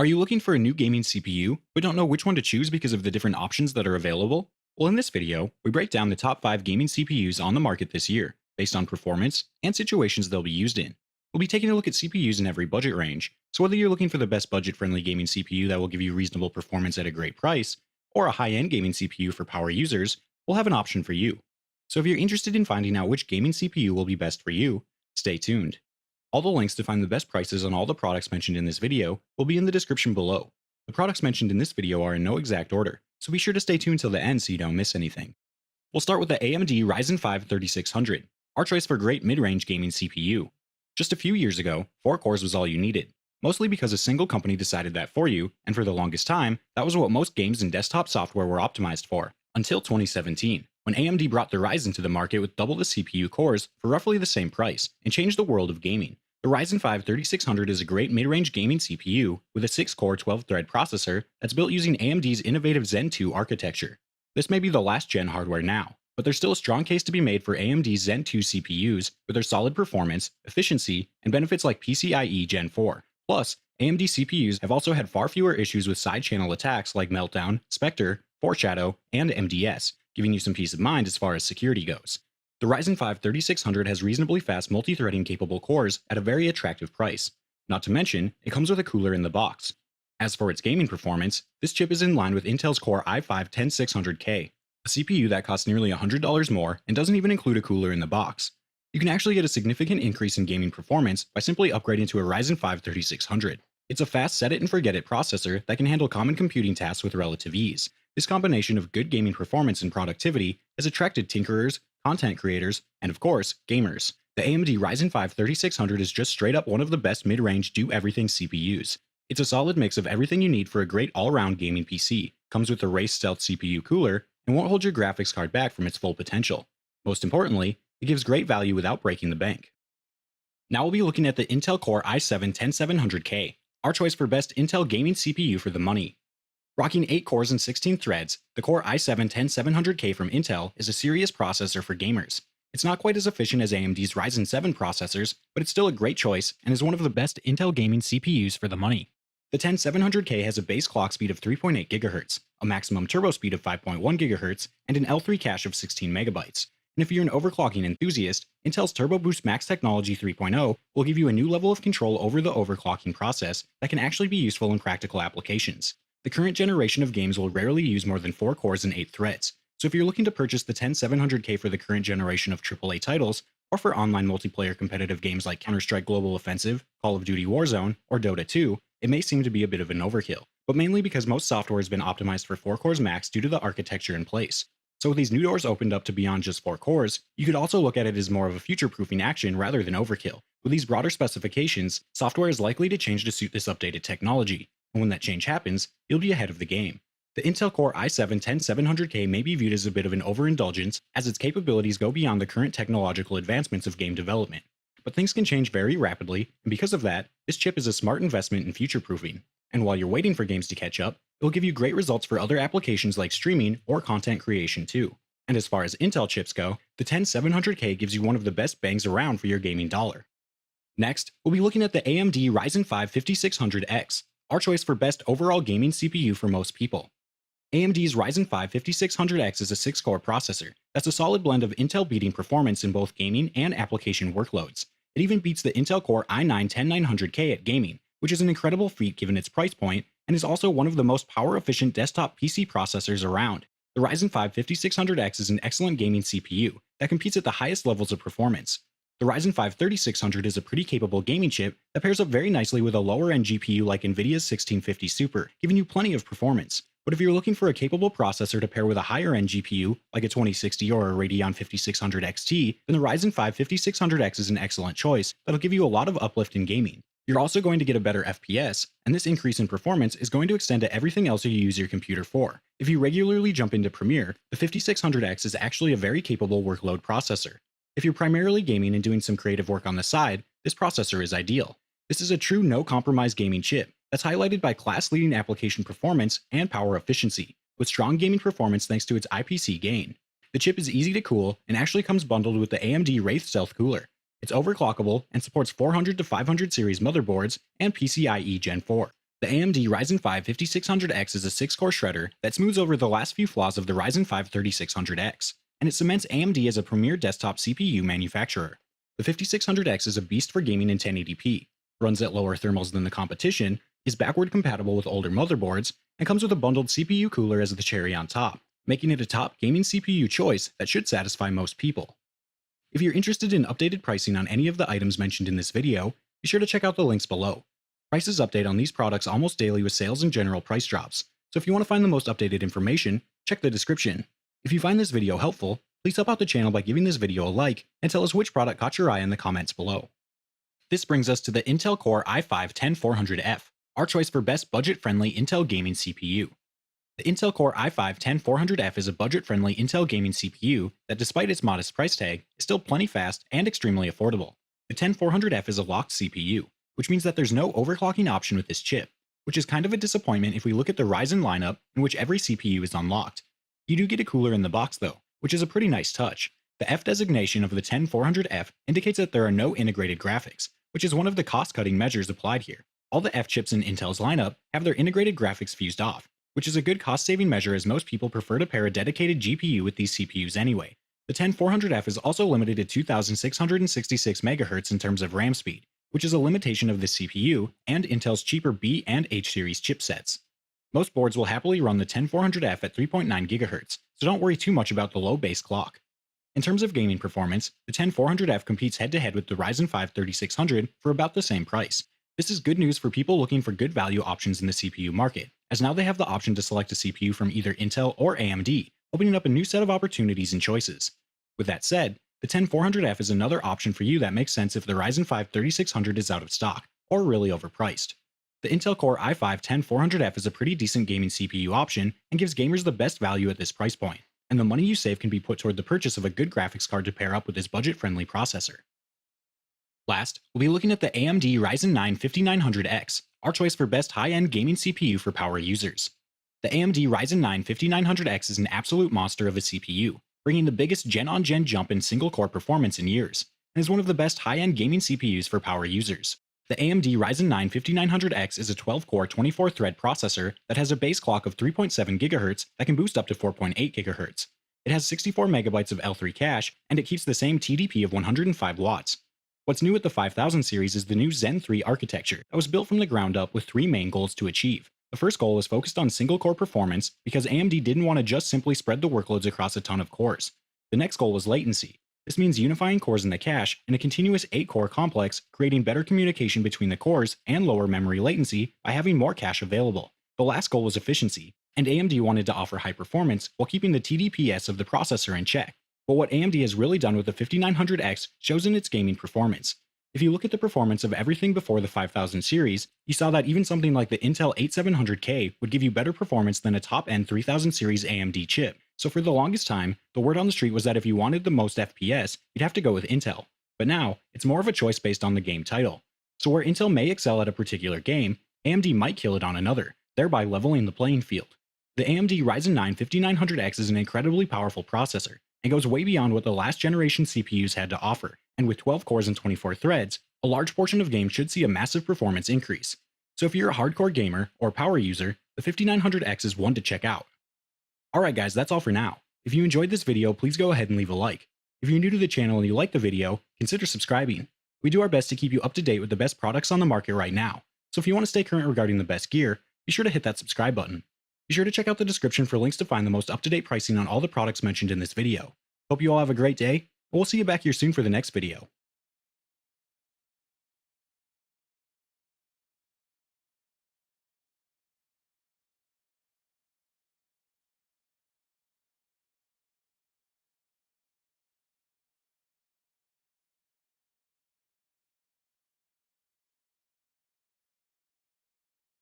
Are you looking for a new gaming CPU, but don't know which one to choose because of the different options that are available? Well, in this video, we break down the top 5 gaming CPUs on the market this year, based on performance and situations they'll be used in. We'll be taking a look at CPUs in every budget range, so whether you're looking for the best budget-friendly gaming CPU that will give you reasonable performance at a great price, or a high-end gaming CPU for power users, we'll have an option for you. So if you're interested in finding out which gaming CPU will be best for you, stay tuned. All the links to find the best prices on all the products mentioned in this video will be in the description below. The products mentioned in this video are in no exact order, so be sure to stay tuned till the end so you don't miss anything. We'll start with the AMD Ryzen 5 3600, our choice for great mid-range gaming CPU. Just a few years ago, 4 cores was all you needed, mostly because a single company decided that for you, and for the longest time, that was what most games and desktop software were optimized for, until 2017, when AMD brought the Ryzen to the market with double the CPU cores for roughly the same price, and changed the world of gaming. The Ryzen 5 3600 is a great mid-range gaming CPU with a 6-core 12-thread processor that's built using AMD's innovative Zen 2 architecture. This may be the last-gen hardware now, but there's still a strong case to be made for AMD's Zen 2 CPUs with their solid performance, efficiency, and benefits like PCIe Gen 4. Plus, AMD CPUs have also had far fewer issues with side-channel attacks like Meltdown, Spectre, Foreshadow, and MDS, giving you some peace of mind as far as security goes. The Ryzen 5 3600 has reasonably fast multi-threading capable cores at a very attractive price. Not to mention, it comes with a cooler in the box. As for its gaming performance, this chip is in line with Intel's Core i5-10600K, a CPU that costs nearly $100 more and doesn't even include a cooler in the box. You can actually get a significant increase in gaming performance by simply upgrading to a Ryzen 5 3600. It's a fast set-it-and-forget-it processor that can handle common computing tasks with relative ease. This combination of good gaming performance and productivity has attracted tinkerers, content creators, and of course, gamers. The AMD Ryzen 5 3600 is just straight up one of the best mid-range do-everything CPUs. It's a solid mix of everything you need for a great all-around gaming PC, comes with a Race Stealth CPU cooler, and won't hold your graphics card back from its full potential. Most importantly, it gives great value without breaking the bank. Now we'll be looking at the Intel Core i7-10700K, our choice for best Intel gaming CPU for the money. Rocking 8 cores and 16 threads, the Core i7-10700K from Intel is a serious processor for gamers. It's not quite as efficient as AMD's Ryzen 7 processors, but it's still a great choice and is one of the best Intel gaming CPUs for the money. The 10700K has a base clock speed of 3.8 GHz, a maximum turbo speed of 5.1 GHz, and an L3 cache of 16 MB. And if you're an overclocking enthusiast, Intel's Turbo Boost Max Technology 3.0 will give you a new level of control over the overclocking process that can actually be useful in practical applications. The current generation of games will rarely use more than 4 cores and 8 threads, so if you're looking to purchase the 10700K for the current generation of AAA titles, or for online multiplayer competitive games like Counter-Strike Global Offensive, Call of Duty Warzone, or Dota 2, it may seem to be a bit of an overkill, but mainly because most software has been optimized for 4 cores max due to the architecture in place. So with these new doors opened up to beyond just 4 cores, you could also look at it as more of a future-proofing action rather than overkill. With these broader specifications, software is likely to change to suit this updated technology, and when that change happens, you'll be ahead of the game. The Intel Core i7-10700K may be viewed as a bit of an overindulgence as its capabilities go beyond the current technological advancements of game development. But things can change very rapidly, and because of that, this chip is a smart investment in future-proofing. And while you're waiting for games to catch up, it'll give you great results for other applications like streaming or content creation too. And as far as Intel chips go, the 10700K gives you one of the best bangs around for your gaming dollar. Next, we'll be looking at the AMD Ryzen 5 5600X, our choice for best overall gaming CPU for most people. AMD's Ryzen 5 5600X is a 6-core processor that's a solid blend of Intel-beating performance in both gaming and application workloads. It even beats the Intel Core i9-10900K at gaming, which is an incredible feat given its price point, and is also one of the most power-efficient desktop PC processors around. The Ryzen 5 5600X is an excellent gaming CPU that competes at the highest levels of performance. The Ryzen 5 3600 is a pretty capable gaming chip that pairs up very nicely with a lower-end GPU like NVIDIA's 1650 Super, giving you plenty of performance. But if you're looking for a capable processor to pair with a higher-end GPU, like a 2060 or a Radeon 5600 XT, then the Ryzen 5 5600X is an excellent choice that'll give you a lot of uplift in gaming. You're also going to get a better FPS, and this increase in performance is going to extend to everything else you use your computer for. If you regularly jump into Premiere, the 5600X is actually a very capable workload processor. If you're primarily gaming and doing some creative work on the side, this processor is ideal. This is a true no-compromise gaming chip that's highlighted by class-leading application performance and power efficiency, with strong gaming performance thanks to its IPC gain. The chip is easy to cool and actually comes bundled with the AMD Wraith Stealth cooler. It's overclockable and supports 400 to 500 series motherboards and PCIe Gen 4. The AMD Ryzen 5 5600X is a 6-core shredder that smooths over the last few flaws of the Ryzen 5 3600X, and it cements AMD as a premier desktop CPU manufacturer. The 5600X is a beast for gaming in 1080p, runs at lower thermals than the competition, is backward compatible with older motherboards, and comes with a bundled CPU cooler as the cherry on top, making it a top gaming CPU choice that should satisfy most people. If you're interested in updated pricing on any of the items mentioned in this video, be sure to check out the links below. Prices update on these products almost daily with sales and general price drops, so if you want to find the most updated information, check the description. If you find this video helpful, please help out the channel by giving this video a like and tell us which product caught your eye in the comments below. This brings us to the Intel Core i5-10400F, our choice for best budget-friendly Intel gaming CPU. The Intel Core i5-10400F is a budget-friendly Intel gaming CPU that, despite its modest price tag, is still plenty fast and extremely affordable. The 10400F is a locked CPU, which means that there's no overclocking option with this chip, which is kind of a disappointment if we look at the Ryzen lineup in which every CPU is unlocked. You do get a cooler in the box though, which is a pretty nice touch. The F designation of the 10400F indicates that there are no integrated graphics, which is one of the cost-cutting measures applied here. All the F chips in Intel's lineup have their integrated graphics fused off, which is a good cost-saving measure as most people prefer to pair a dedicated GPU with these CPUs anyway. The 10400F is also limited to 2666 MHz in terms of RAM speed, which is a limitation of the CPU and Intel's cheaper B and H series chipsets. Most boards will happily run the 10400F at 3.9 GHz, so don't worry too much about the low base clock. In terms of gaming performance, the 10400F competes head-to-head with the Ryzen 5 3600 for about the same price. This is good news for people looking for good value options in the CPU market, as now they have the option to select a CPU from either Intel or AMD, opening up a new set of opportunities and choices. With that said, the 10400F is another option for you that makes sense if the Ryzen 5 3600 is out of stock, or really overpriced. The Intel Core i5-10400F is a pretty decent gaming CPU option and gives gamers the best value at this price point, and the money you save can be put toward the purchase of a good graphics card to pair up with this budget-friendly processor. Last, we'll be looking at the AMD Ryzen 9 5900X, our choice for best high-end gaming CPU for power users. The AMD Ryzen 9 5900X is an absolute monster of a CPU, bringing the biggest gen-on-gen jump in single-core performance in years, and is one of the best high-end gaming CPUs for power users. The AMD Ryzen 9 5900X is a 12-core 24-thread processor that has a base clock of 3.7 GHz that can boost up to 4.8 GHz. It has 64 MB of L3 cache, and it keeps the same TDP of 105 watts. What's new with the 5000 series is the new Zen 3 architecture that was built from the ground up with three main goals to achieve. The first goal is focused on single-core performance because AMD didn't want to just simply spread the workloads across a ton of cores. The next goal was latency. This means unifying cores in the cache in a continuous 8-core complex, creating better communication between the cores and lower memory latency by having more cache available. The last goal was efficiency, and AMD wanted to offer high performance while keeping the TDPS of the processor in check. But what AMD has really done with the 5900X shows in its gaming performance. If you look at the performance of everything before the 5000 series, you saw that even something like the Intel 8700K would give you better performance than a top-end 3000 series AMD chip. So for the longest time, the word on the street was that if you wanted the most FPS, you'd have to go with Intel. But now, it's more of a choice based on the game title. So where Intel may excel at a particular game, AMD might kill it on another, thereby leveling the playing field. The AMD Ryzen 9 5900X is an incredibly powerful processor, and goes way beyond what the last generation CPUs had to offer, and with 12 cores and 24 threads, a large portion of games should see a massive performance increase. So if you're a hardcore gamer or power user, the 5900X is one to check out. Alright guys, that's all for now. If you enjoyed this video, please go ahead and leave a like. If you're new to the channel and you like the video, consider subscribing. We do our best to keep you up to date with the best products on the market right now, so if you want to stay current regarding the best gear, be sure to hit that subscribe button. Be sure to check out the description for links to find the most up-to-date pricing on all the products mentioned in this video. Hope you all have a great day, and we'll see you back here soon for the next video.